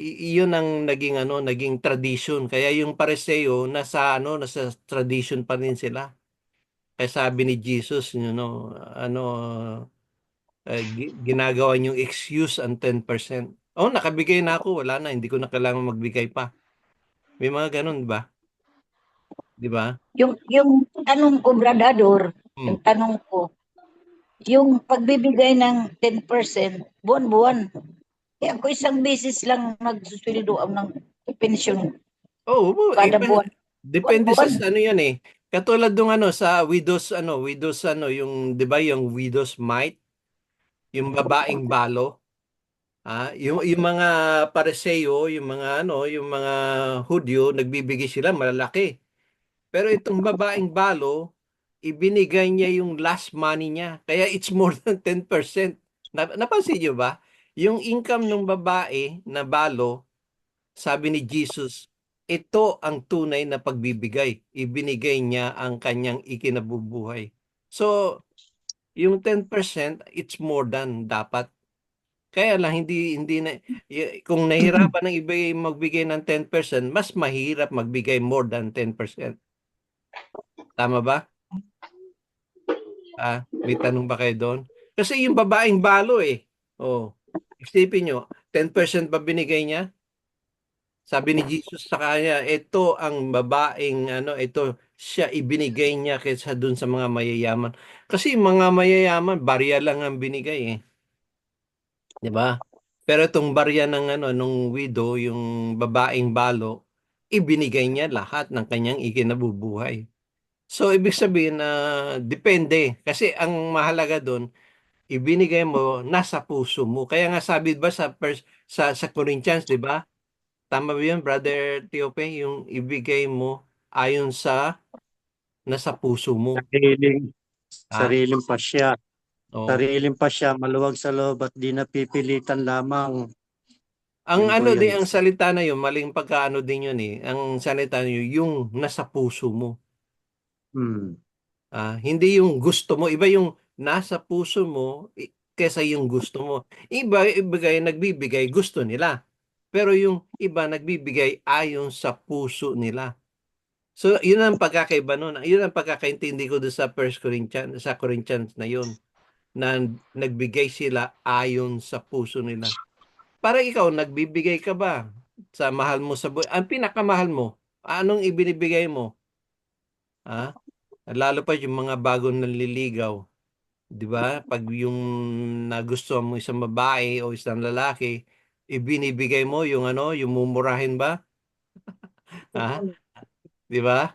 Yun ang naging tradition. Kaya yung Pariseo, nasa tradition pa rin sila. Kaya sabi ni Jesus, ginagawa niyong excuse ang 10%. Nakabigay na ako, wala na, hindi ko na kailangan magbigay pa. May mga ganun ba? Di ba? Yung tanong ko, Bradador, Hmm. yung tanong ko, yung pagbibigay ng 10%, buwan-buwan. Eh ako isang beses lang nagsusweldo ng pensyon Oo, kada iba, buwan. depende Buwan-buwan. sa ano yan eh. Katulad nung ano sa widows yung 'di ba yung widows mite, yung babaeng balo, yung mga Pariseo, yung mga ano, yung mga Hudyo nagbibigay sila malalaki. Pero itong babaeng balo, ibinigay niya yung last money niya. Kaya it's more than 10%. Napansin niyo ba? Yung income ng babae na balo, sabi ni Jesus, ito ang tunay na pagbibigay. Ibinigay niya ang kanyang ikinabubuhay. So, yung 10%, it's more than dapat. Kaya lang hindi na kung nahihirapan ng iba magbigay ng 10%, mas mahirap magbigay more than 10%. Tama ba? May tanong ba kayo doon? Kasi yung babaeng balo eh. Oh, isipin nyo, 10% ba binigay niya? Sabi ni Jesus sa kanya, ito ang babaeng ito siya ibinigay niya kaysa dun sa mga mayayaman. Kasi yung mga mayayaman, barya lang ang binigay eh. 'Di ba? Pero itong barya ng nung widow, yung babaeng balo, ibinigay niya lahat ng kanyang ikinabubuhay. So ibig sabihin na depende kasi ang mahalaga doon ibinigay mo nasa puso mo. Kaya nga sabi ba sa Corinthians, 'di ba? Tama ba 'yun, Brother Tiope, yung ibigay mo ayon sa nasa puso mo. Sariling, Ha? sariling pasya. Oh. Sariling pasya, maluwag sa loob at di napipilitan lamang. Ang Yun po ano yun. din ang salita na 'yun, maling pagkaano din 'yun eh. Ang salita na 'yun, yung nasa puso mo. Hmm. Hindi yung gusto mo, iba yung nasa puso mo kesa yung gusto mo. Iba ibigay nagbibigay gusto nila. Pero yung iba nagbibigay ayon sa puso nila. So, yun ang pagkakaiba nun. Yun ang pagkakaintindi ko doon sa First Corinthians, sa Corinthians na yun, na nagbigay sila ayon sa puso nila. Para ikaw, nagbibigay ka ba sa mahal mo sa buhay? Ang pinakamahal mo, anong ibinibigay mo? Ha? Lalo pa yung mga bagong nanliligaw. 'Di ba? Pag yung nagustuhan mo isang babae o isang lalaki, ibinibigay mo yung yung mumurahin ba? Ha? 'Di ba?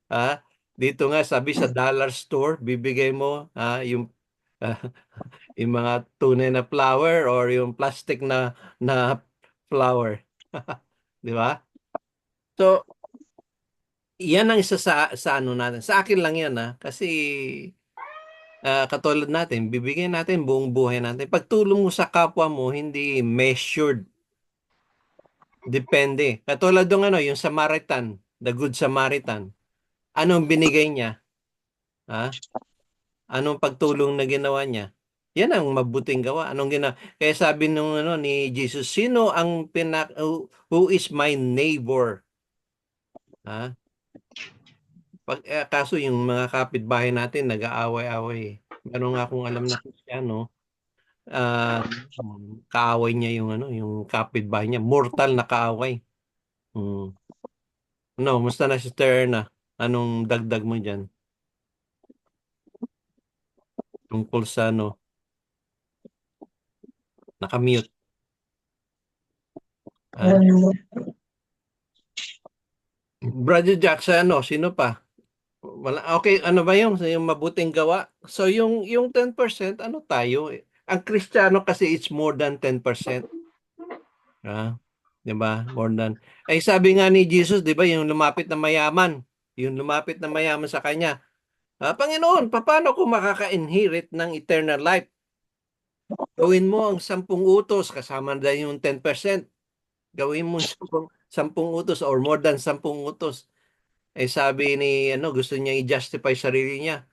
Ha? Dito nga sabi sa dollar store, bibigay mo ah, yung mga tunay na flower or yung plastic na flower. 'Di ba? So, yan ang isa sa ano natin. Sa akin lang yan kasi katulad natin, bibigyan natin buong buhay natin. Pagtulong mo sa kapwa mo, hindi measured. Depende. Katulad ng yung Samaritan, the Good Samaritan. Anong binigay niya? Ha? Anong pagtulong na ginawa niya? Yan ang mabuting gawa. Anong ginawa? Kaya sabi nung ni Jesus, sino ang who is my neighbor? Ha? Kaso yung mga kapitbahay natin nag-aaway-away eh. Meron nga akong alam na Kristiyano, ah, kaaway niya yung yung kapitbahay niya, mortal na kaaway. Hmm. No, musta na si Terna? Anong dagdag mo diyan tungkol sa nakamute? Ah, Brother Jack, sa sino pa? Wala, okay, ano ba yung mabuting gawa? So yung 10%, ano tayo? Ang Kristiyano kasi it's more than 10%. Ah, 'di ba? More than. Ay sabi nga ni Jesus, 'di ba, yung lumapit na mayaman sa kanya. Panginoon, paano ko makaka-inherit ng eternal life? Gawin mo ang 10 utos kasama na yung 10%. Gawin mo 10 utos or more than 10 utos. Sabi ni gusto niya i-justify sarili niya.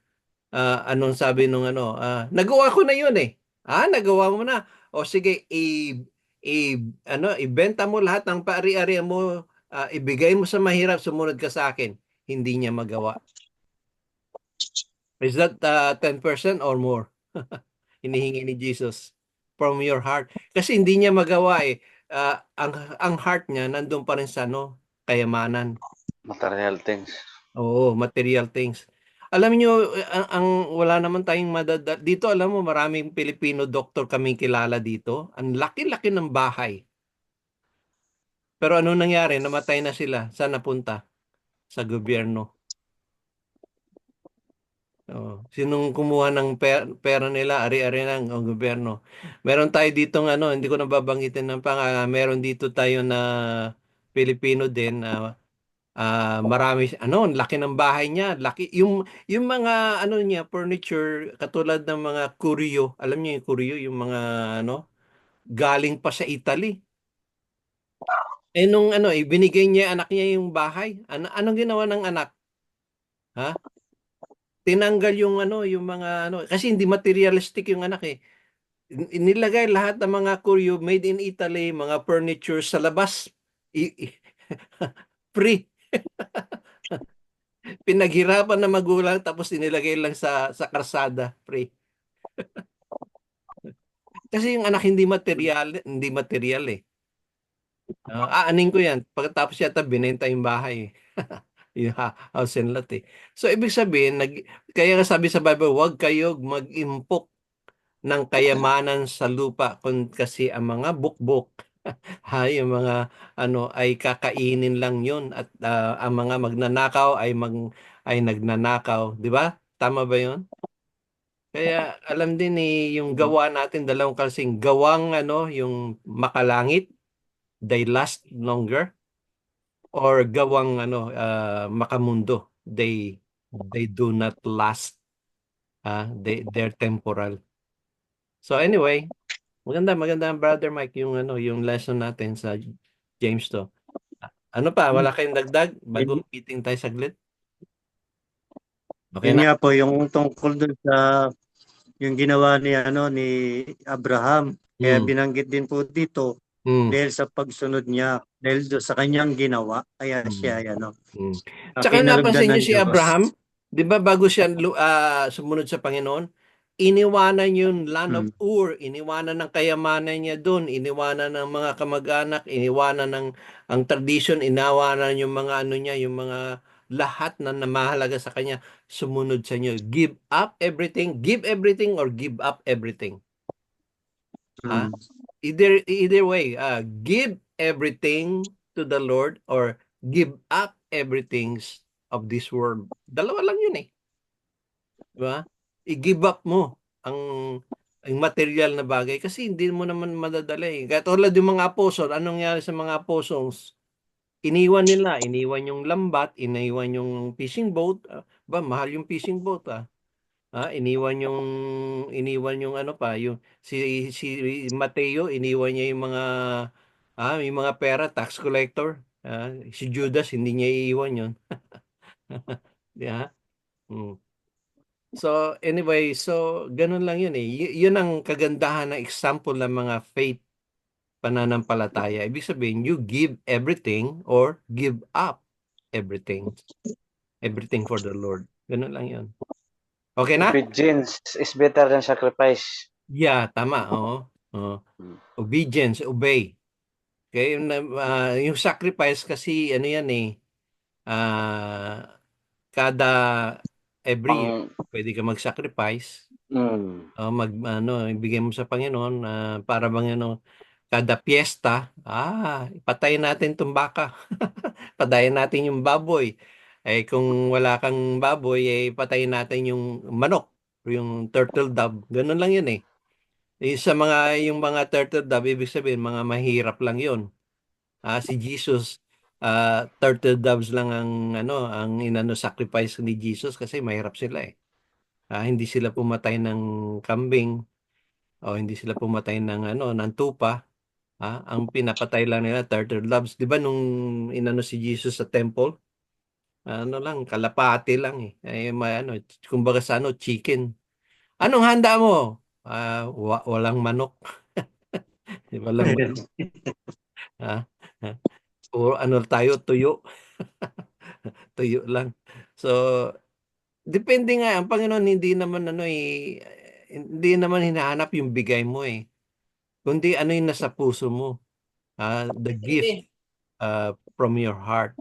Anong sabi nung nagawa ko na yun eh. Nagawa mo na. O sige, ibenta mo lahat ng pari-ari mo, ibigay mo sa mahirap, sumunod ka sa akin. Hindi niya magawa. Is that 10% or more? Hinihingi ni Jesus from your heart. Kasi hindi niya magawa eh. Ang heart niya nandun pa rin sa kayamanan. Material things. Oo, material things. Alam niyo, ang wala naman tayong dito, alam mo, maraming Pilipino doktor kaming kilala dito. Ang laki-laki ng bahay. Pero ano nangyari? Namatay na sila. Saan napunta? Sa gobyerno. Sinong kumuha ng pera nila, ari-ari ng ang gobyerno. Meron tayo ditong hindi ko nababanggitin ng pangalan. Meron dito tayo na Pilipino din. Marami, ang laki ng bahay niya. Laki, yung mga, niya, furniture, katulad ng mga curio. Alam niyo yung curio, yung mga, galing pa sa Italy. Nung ibinigay niya anak niya yung bahay. Anong ginawa ng anak? Ha? Tinanggal yung yung mga kasi hindi materialistic yung anak eh. Inilagay lahat ng mga curio made in Italy, mga furniture sa labas. Free. Pinaghirapan na magulang tapos inilagay lang sa karsada, free. Kasi yung anak hindi material eh. Aanin ko yan. Pagkatapos yata binenta yung bahay. Yung house and lot eh. So ibig sabihin, kaya nga sabi sa Bible, huwag kayo mag-impok ng kayamanan sa lupa kasi ang mga bukbok yung mga ay kakainin lang yun at ang mga magnanakaw ay nagnanakaw, di ba? Tama ba yun? Kaya alam din yung gawa natin dalawang kasing gawang yung makalangit, they last longer, or gawang makamundo, they do not last. They're temporal. So anyway, maganda Brother Mike yung yung lesson natin sa James to. Ano pa, wala kayong dagdag bago meeting tayo saglit? Okay Yun na. nga po, yung tungkol dun sa yung ginawa ni Abraham. Kaya binanggit din po dito dahil sa pagsunod niya, dahil doon sa kanyang ginawa, kaya siya Tsaka napansin niyo ng si Diyos. Abraham, 'di ba bago siya sumunod sa Panginoon, iniwanan yung land of Ur, iniwanan ng kayamanan niya doon, iniwanan ng mga kamag-anak, iniwanan ng ang tradition, iniwanan yung mga niya, yung mga lahat na namahalaga sa kanya, sumunod sa inyo. Give everything or give up everything. Either way, give everything to the Lord or give up everything of this world. Dalawa lang yun eh. Diba? I-give up mo ang material na bagay kasi hindi mo naman madadala eh. Katulad yung mga apostol, anong nangyari sa mga apostles? Iniwan yung lambat, iniwan yung fishing boat. Mahal yung fishing boat iniwan yung yung si Mateo, iniwan niya yung mga pera, tax collector. Si Judas hindi niya iiwan yun. Yeah. So anyway, ganun lang yun eh. Yun ang kagandahan ng example ng mga faith pananampalataya. Ibig sabihin, you give everything or give up everything. Everything for the Lord. Ganun lang yun. Okay na? Obedience is better than sacrifice. Yeah, tama. Obedience, obey. Okay, yung sacrifice kasi yan eh. Kada every year pwede ka mag-sacrifice. Ibigay mo sa Panginoon para bang kada piyesta, ipatayin natin tong baka. Patayin natin yung baboy. Kung wala kang baboy, patayin natin yung manok, yung turtle dove. Ganun lang yun eh. Yung mga turtle dove, ibig sabihin, mga mahirap lang yun. Si Jesus, turtle doves lang ang sacrifice ni Jesus kasi mahirap sila eh. Hindi sila pumatay ng kambing o hindi sila pumatay ng tupa. Ang pinapatay lang nila turtle doves. 'Di ba nung si Jesus sa temple? Kalapati lang eh. Kumbaga sa chicken. Anong handa mo? Walang manok. Walang manok. O tayo, tuyo. Tuyo lang. So, depende nga. Ang Panginoon hindi naman hindi naman hinahanap yung bigay mo eh. Kundi ano yung nasa puso mo. The gift. from your heart.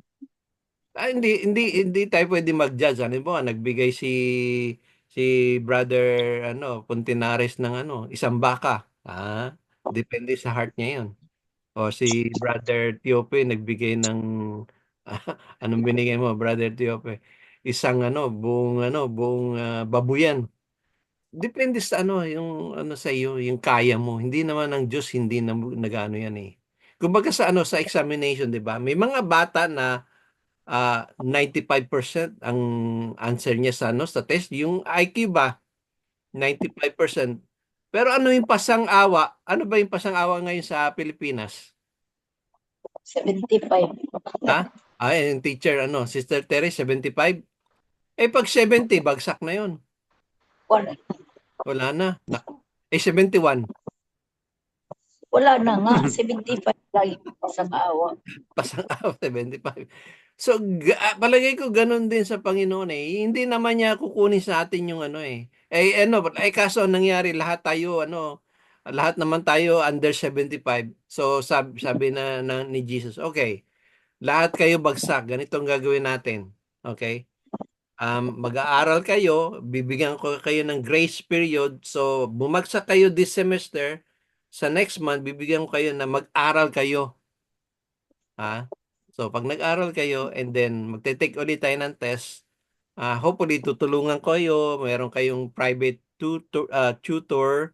Hindi tayo pwede mag-judge. Ano ba, nagbigay si Brother Puntinares ng isang baka. Depende sa heart niya 'yon. O si Brother Tiope nagbigay ng anong binigay mo, Brother Tiope? Isang buong babuyan. Depende sa yung sa iyo, yung kaya mo. Hindi naman ng Diyos, hindi na nag-ano yan eh. Kumbaga sa examination, 'di ba? May mga bata na 95% ang answer niya sa test, yung IQ ba 95%. Pero ano yung pasang-awa? Ano ba yung pasang-awa ngayon sa Pilipinas? 75. Ha? Yung teacher Sister Terry 75. Pag 70 bagsak na 'yon. Wala, Wala na. Naku. 71 wala na nga. 75 lang sa maawa. pasang-awa 75. So palagay ko ganun din sa Panginoon eh. Hindi naman niya kukunin sa atin yung kaso ang nangyari lahat naman tayo under 75. So sabi na ni Jesus, okay, lahat kayo bagsak, ganito ang gagawin natin. Okay? Mag-aaral kayo, bibigyan ko kayo ng grace period. So bumagsak kayo this semester, sa next month bibigyan ko kayo na mag-aral kayo. So pag nag-aral kayo and then magte-take ulit tayo ng test, hopefully tutulungan ko kayo, mayroon kayong private tutor,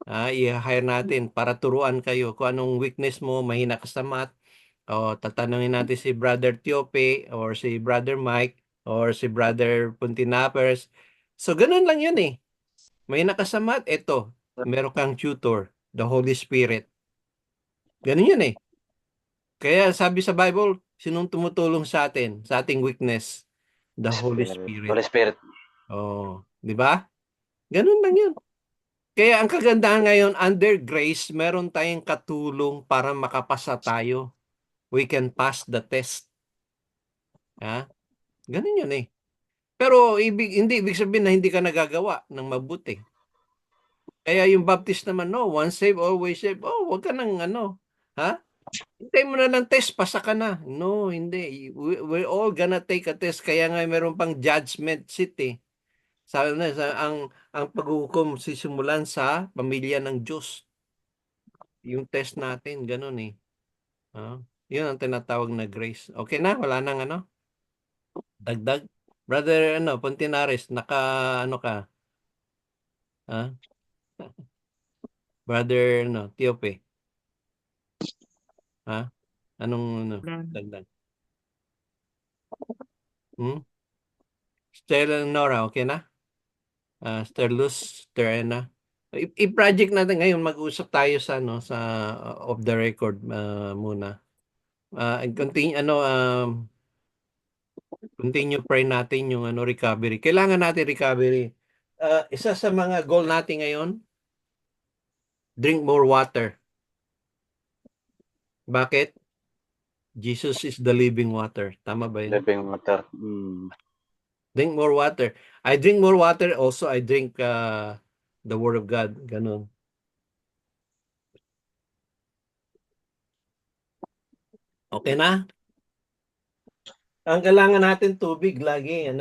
i-hire natin para turuan kayo kung anong weakness mo, mahina ka sa math, o tatanungin natin si Brother Tiope or si Brother Mike or si Brother Puntinapers. So ganun lang yun eh. Mahina ka sa math, eto, meron kang tutor, the Holy Spirit. Ganun yun eh. Kaya sabi sa Bible, sinong tumutulong sa atin, sa ating weakness? The Holy Spirit. Holy Spirit. Oh, di ba? Ganun lang yun. Kaya ang kagandahan ngayon, under grace, meron tayong katulong para makapasa tayo. We can pass the test. Ganun yun eh. Pero hindi ibig sabihin na hindi ka nagagawa ng mabuti. Kaya yung Baptist naman, no, once saved, always saved. Oh, wag ka nang hintay mo na ng test, pasa ka na. No, hindi. We're all gonna take a test. Kaya nga meron pang judgment seat eh. Sabi na, ang paghuhukom sisimulan sa pamilya ng Diyos. Yung test natin, ganun eh. Yun ang tinatawag na grace. Okay na? Wala nang dagdag. Brother Puntinares, ka? Brother Tiope. Anong dagdag? Stella Nora, okay na? Sterlus, Terena. I-project natin ngayon, mag-usap tayo sa sa off the record muna. Continue pray natin yung recovery. Kailangan natin recovery. Isa sa mga goal natin ngayon, drink more water. Bakit? Jesus is the living water. Tama ba yun? Living water. Drink more water. I drink more water, also I drink the Word of God. Ganun. Okay na? Ang kailangan natin tubig lagi,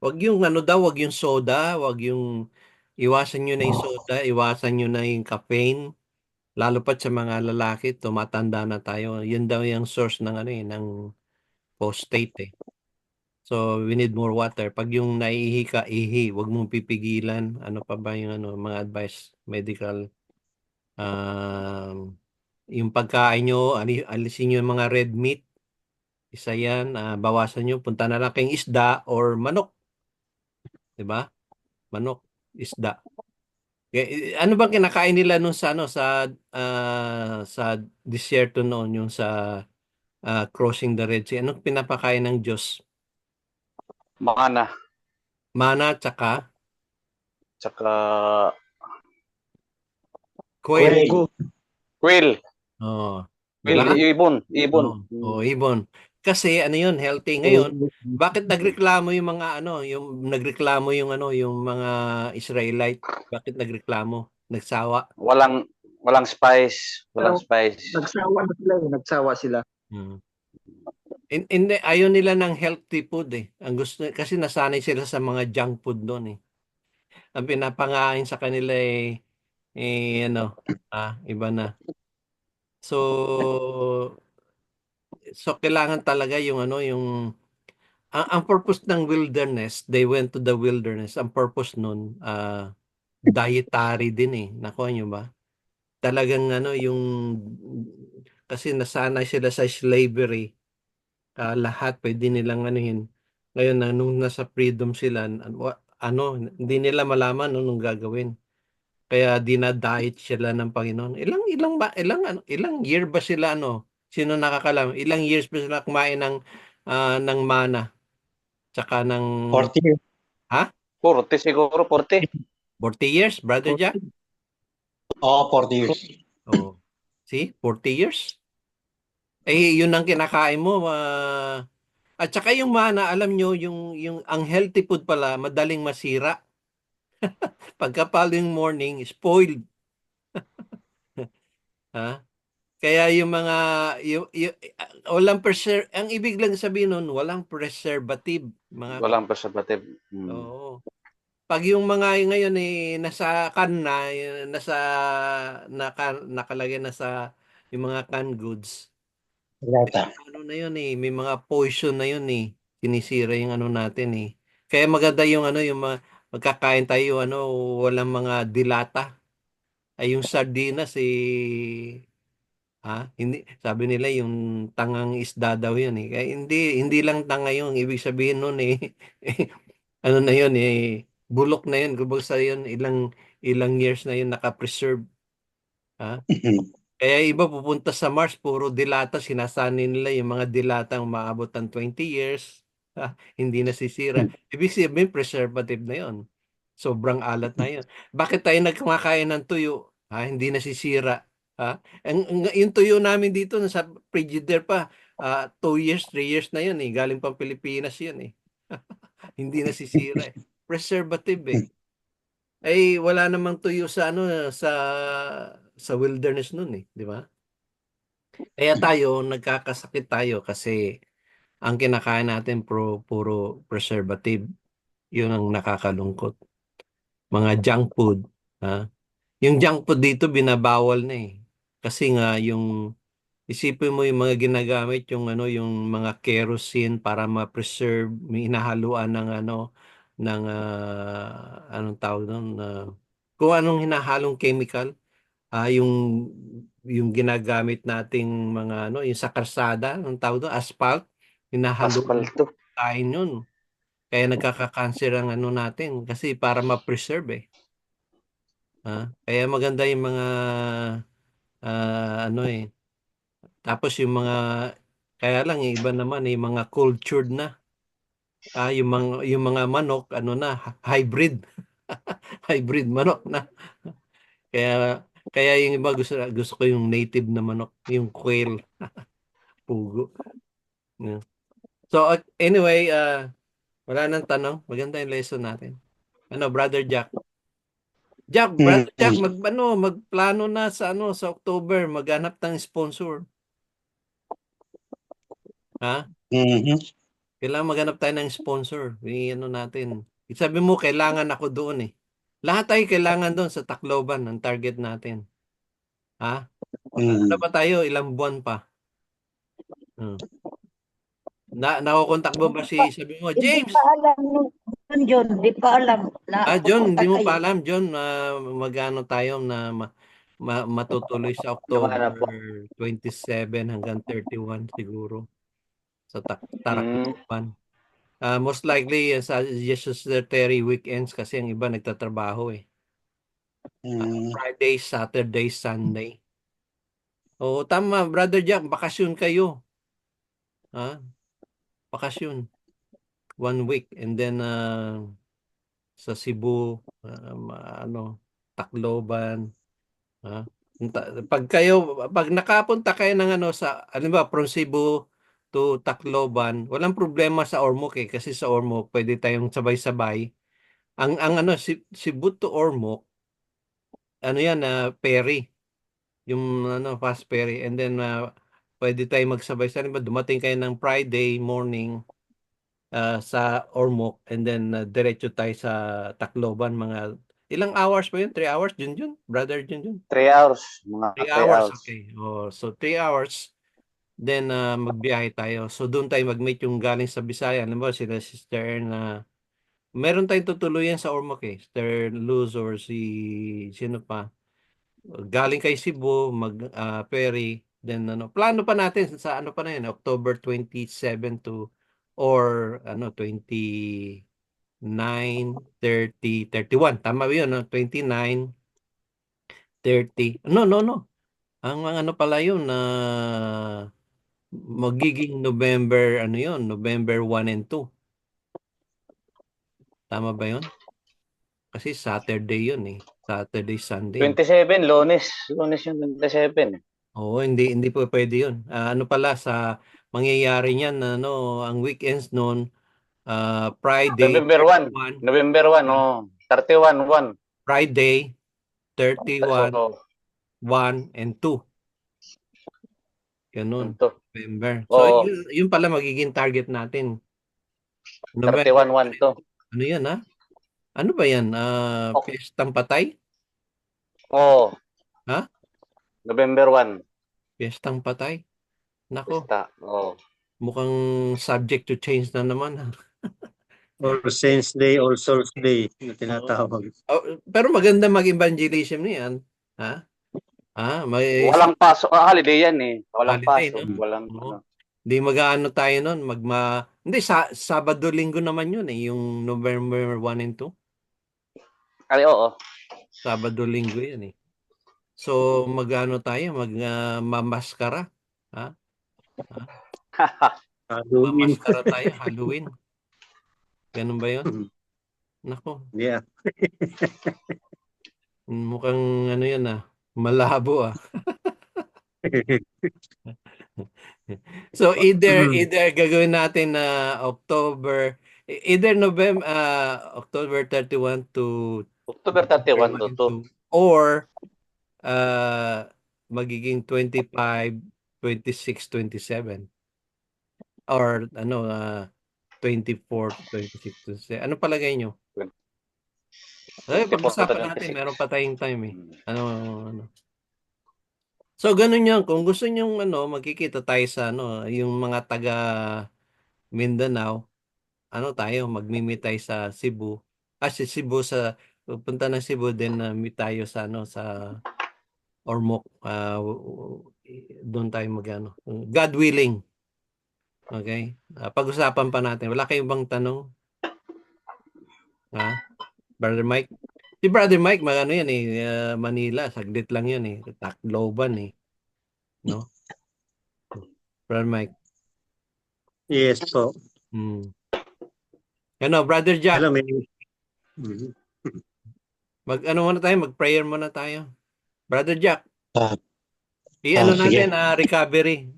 Wag yung wag yung soda, wag yung iwasan nyo na yung soda, iwasan nyo na yung caffeine. Lalo pa sa mga lalaki, tumatanda na tayo. Yun daw yung source ng ng prostate eh. So we need more water. Pag yung naiihi ka, ihi, wag mong pipigilan. Ano pa ba yung mga advice medical? Yung pagkain nyo, alisin nyo yung mga red meat. Isa yan, bawasan nyo, punta na lang kayong isda or manok. 'Di ba? Manok, isda. Ano bang kinakain nila nung sa sa disyerto noon, yung sa crossing the Red Sea? Anong pinapakain ng Diyos? Mana. Mana tsaka Tsaka quail. quail. Oh, Quail, diba? ibon. Ibon. Kasi yun, healthy ngayon. Bakit nagreklamo yung mga yung mga Israelite? Bakit nagreklamo? Nagsawa? Walang spice. Walang Pero, spice. Nagsawa sila. Mm. Hindi, ayaw nila ng healthy food eh. Ang gusto kasi nasanay sila sa mga junk food doon eh. Ang pinapangain sa kanila ano, iba na. So kailangan talaga yung ano, ang purpose ng wilderness, they went to the wilderness. Ang purpose nun, dietary din eh. Nakuha nyo ba? Talagang ano, kasi nasanay sila sa slavery. Lahat pwede nilang anuhin. Ngayon na nung nasa freedom sila, hindi nila malaman anong gagawin. Kaya dinadiet sila ng Panginoon. Ilang year ba sila Sino nakakalam? Ilang years ba sila kumain ng mana tsaka ng 40 years. ha? 40 siguro, 40. 40 years, Brother Jack? Oo, 40 years. Oh. See? 40 years. Yun ang kinakain mo. At saka yung mana, alam nyo, yung ang healthy food pala, madaling masira. Pagka following morning, spoiled. Ha? Kaya yung mga, walang ang ibig lang sabihin nun, walang preservative. Walang preservative. Oo. Pag yung mga ngayon nasa can na, nakalagay na sa yung mga canned goods, Lata. ano na yun may mga poison na yun sinisira yung ano natin Kaya maganda yung yung mga magkakain tayo walang mga dilata. Ay yung sardinas hindi sabi nila yung tangang isda daw yun Kaya hindi lang tanga yun, ibig sabihin nun ano na yun bulok na yun, kumbaga sa yun ilang years na yun naka-preserve. Kaya iba pupunta sa Mars, puro dilata, sinasanay nila yung mga dilatang maabot ng 20 years, hindi nasisira. Ibig sabihin, preservative na yun. Sobrang alat na yun. Bakit tayo nagkumakain ng tuyo? Hindi nasisira. Yung tuyo namin dito, sa Frigidaire pa, 2 years, 3 years na yun Galing pang Pilipinas yun Hindi nasisira Preservative wala namang tuyo sa sa wilderness nun di ba? Kaya tayo nagkakasakit tayo kasi ang kinakain natin puro preservative. Yun ang nakakalungkot. Mga junk food, Yung junk food dito binabawal na Kasi nga isipin mo yung mga ginagamit yung mga kerosene para ma-preserve, may hinahaluan ng ng anong tawag doon kung anong hinahalong chemical, yung ginagamit nating mga yung sa kalsada, anong tawag doon, asphalt, hinahaluan Aspalto. tayo yun. Kaya nagkaka-cancer ang natin kasi para ma-preserve Kaya maganda yung mga ano tapos kaya lang iba naman mga cultured na. Yung mga manok hybrid. Hybrid manok na. Kaya kaya yung iba gusto ko yung native na manok, yung quail, pugo. Yeah. So anyway, wala nang tanong. Maganda yung lesson natin. Brother Jack? Brother Jack, magplano na sa October, maghanap ng sponsor. Mhm. Kailangan maghanap tayo ng sponsor. Natin. Sabi mo, kailangan ako doon Lahat tayo kailangan doon sa Tacloban, ang target natin. Ano ba tayo? Ilang buwan pa? Nakukontak mo ba sabi mo, Hindi James? pa alam John, hindi pa alam na John, hindi mo kayo. pa alam, John, magano tayo na matutuloy sa Yung ano October po. 27 hanggang 31 siguro sa Mm. Tacloban. Most likely sa Jesus Terry weekends kasi ang iba nagtatrabaho Friday, Saturday, Sunday. Oo, tama, Brother Jack, bakasyon kayo. Bakasyon. 1 week and then sa Cebu, Tacloban. Pag nakapunta kayo ng halimbawa from Cebu to Tacloban, walang problema sa Ormoc kasi sa Ormoc pwede tayong sabay-sabay. Ang Cebu to Ormoc, yan ferry, yung fast ferry, and then pwede tayo magsabay sa dumating kayo ng Friday morning sa Ormoc and then diretso tayo sa Tacloban, mga ilang hours pa yun? 3 hours, Junjun? Brother Junjun? 3 hours. Mga 3 3 hours, hours. okay. Oh, so 3 hours, then magbiyahe tayo. So doon tayo mag-meet yung galing sa Bisaya. Alam mo, sila Sister na meron tayong tutuluyan sa Ormoc eh. Sister Luz or sino pa. Galing kay Cebu, ferry. Then plano pa natin sa ano pa na yun, October 27 to or 29, 30, 31. Tama ba yun, no? 29, 30. No, no, no. Ang ano pala yun na magiging November, yun, November 1 and 2. Tama ba yun? Kasi Saturday yun eh. Saturday, Sunday. 27, Lunes. Lunes yung 27. Oo, hindi po pwede yun. Ano pala sa mangyayari niyan, ang weekends noon, Friday, November 1. 31, November 1, oh. 31, 1. Friday, 31, So, 1, and 2. Ganun, ito. November. So, Oo. yun pala magiging target natin. 31, 1 to. Ano yan, ha? Ano ba yan? Okay. Piyestang Patay? Oo. Ha? November 1. Piyestang Patay? Nako, Basta. Oo. mukhang subject to change na naman, ha? All Saints Day, All Souls Day na tinatawag. Pero maganda mag-evangelism niyan. Ha? May Walang pasok. Holiday yan eh. Walang holiday, pasok. no? Walang Oo. ano. Hindi mag-aano tayo nun, hindi, Sabado, Linggo naman yun eh, yung November 1 and 2. Ay, oo. Sabado, Linggo yan eh. So, mag-ano tayo, mamaskara. Ha? Halloween. Mamaskara tayo, Halloween. Ganun ba yun? Nako, Yeah. mukhang ano yan malabo . So either gagawin natin na either October 31 to October 31 to 2. or magiging 25, 26, 27 or 24, 26, 27. Ano palagay nyo? Pag-usapan natin, meron pa tayong time eh. Ano. So ganun yan, kung gusto niyo magkikita tayo sa yung mga taga Mindanao, magmi-meet tayo sa Cebu. Cebu pupunta ng Cebu din meet tayo sa sa Ormoc. Doon tayo God willing. Okay? Pag-usapan pa natin. Wala kayong bang tanong? Brother Mike? Si Brother Mike, yan eh, Manila, saglit lang yun eh. Tacloban eh. No? Brother Mike? Yes po. Brother Jack? Alam, mag-prayer muna tayo. Brother Jack? Sige. natin, recovery.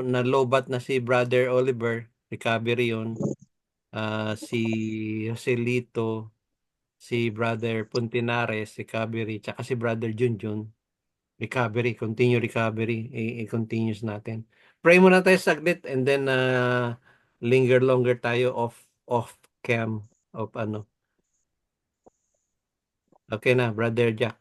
Nalobat na si Brother Oliver, recovery yun. Si Joselito, si Brother Puntinares, recovery, tsaka si Brother Junjun, recovery, continue recovery, i-continues natin. Pray muna tayo saglit and then linger longer tayo off cam of Okay na, Brother Jack.